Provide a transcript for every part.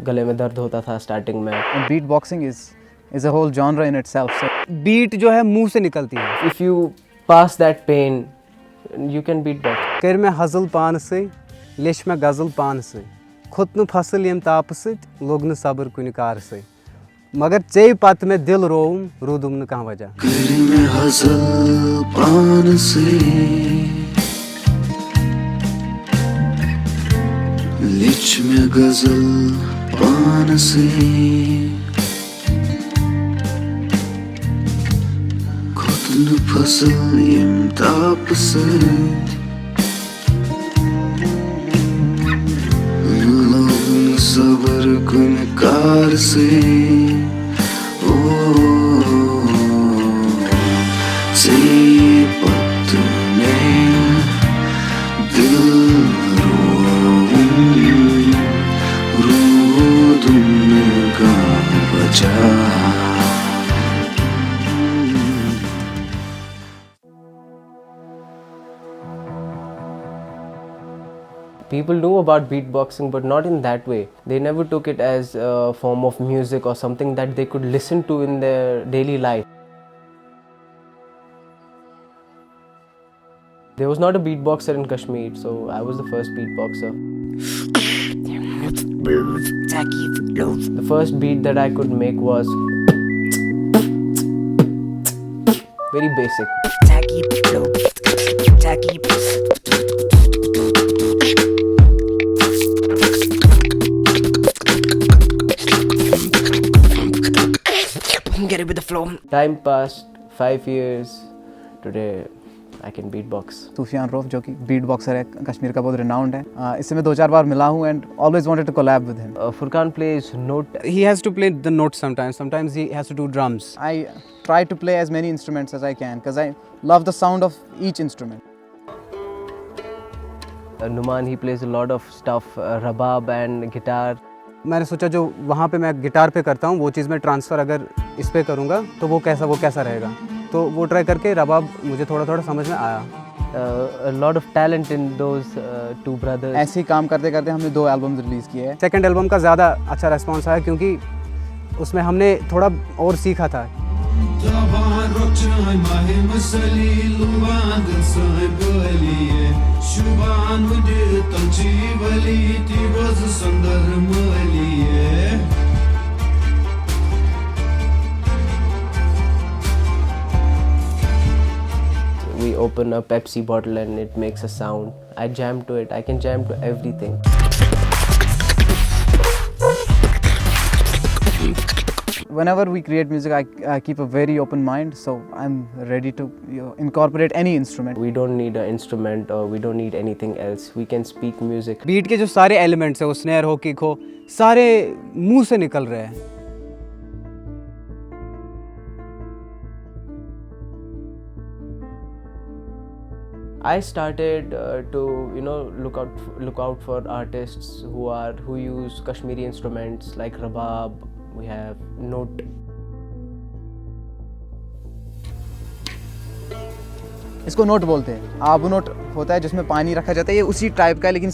गले में दर्द होता था स्टार्टिंग में। And beatboxing is a whole genre in itself. So beat जो है मुंह से निकलती है। If you pass that pain, you can beatbox. कर में हज़ल पान से लेश में गज़ल पान से खुद न फसल यम ताप से लोग न सब्र कुन कार से मगर चे पत में दिल रोम रूदुम न कहाँ वजह। कर में हज़ल पान से लिच में गज़ल पान से खुद न फसल यम ताप से सबर कुन कार से से पत में दिल रूदुम का बचा। People knew about beatboxing, but not in that way. They never took it as a form of music or something that they could listen to in their daily life. There was not a beatboxer in Kashmir, so I was the first beatboxer. The first beat that I could make was very basic. Get it with the flow. Time passed, 5 years. Today I can beatbox. Sufiyan Rauf जो कि beat boxer है, कश्मीर का बहुत renowned है। इससे मैं 2-4 बार मिला हूँ and always wanted to collab with him. Furqan plays note. He has to play the notes sometimes. Sometimes he has to do drums. I try to play as many instruments as I can because I love the sound of each instrument. Numan, he plays a lot of stuff, rabab and guitar. मैंने सोचा जो वहाँ पे मैं guitar पे करता हूँ वो चीज़ मैं ट्रांसफ़र अगर इस पे करूँगा तो वो कैसा रहेगा, तो वो ट्राई करके रबाब मुझे थोड़ा समझ में आया। A lot of talent in those two brothers. ऐसे ही काम करते करते हमने 2 एल्बम्स रिलीज़ किए हैं। सेकंड एल्बम का ज़्यादा अच्छा रिस्पॉन्स आया क्योंकि उसमें हमने थोड़ा और सीखा था। We open a Pepsi bottle and it makes a sound. I jam to it. I can jam to everything. Whenever we create music, I keep a very open mind, so I'm ready to incorporate any instrument. We don't need an instrument or we don't need anything else. We can speak music. Beat के जो सारे elements है, वो snare हो, kick हो, सारे मुंह से निकल रहे हैं। I started to look out for artists who use Kashmiri instruments like rabab. We have note. इसको नोट बोलते हैं। आबू नोट होता है जिसमें पानी रखा जाता है, ये उसी टाइप का है लेकिन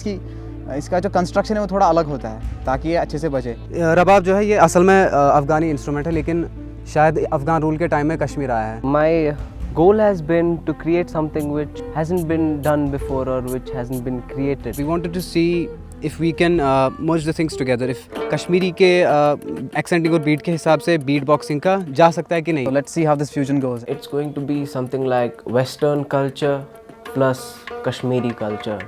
इसका जो कंस्ट्रक्शन है वो थोड़ा अलग होता है ताकि ये अच्छे से बजे। रबाब जो है ये असल में अफ़गानी इंस्ट्रूमेंट है लेकिन शायद अफ़गान रूल के टाइम में कश्मीर आया है। My goal has been to create something which hasn't been done before or which hasn't been created. We wanted to see if we can merge the things together. If Kashmiri के एक्सेंटिंग और beat के हिसाब से beat boxing का जा सकता है कि नहीं। So let's see how this fusion goes. It's going to be something like Western culture plus Kashmiri culture.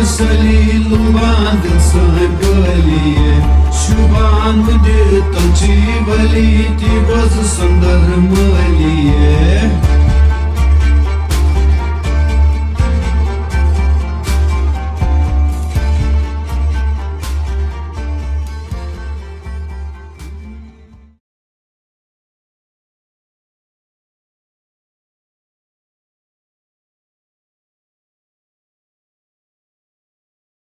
Sali lumban dil sahib galiye शुभानुदितं जीवलीति वस सुंदर मलिये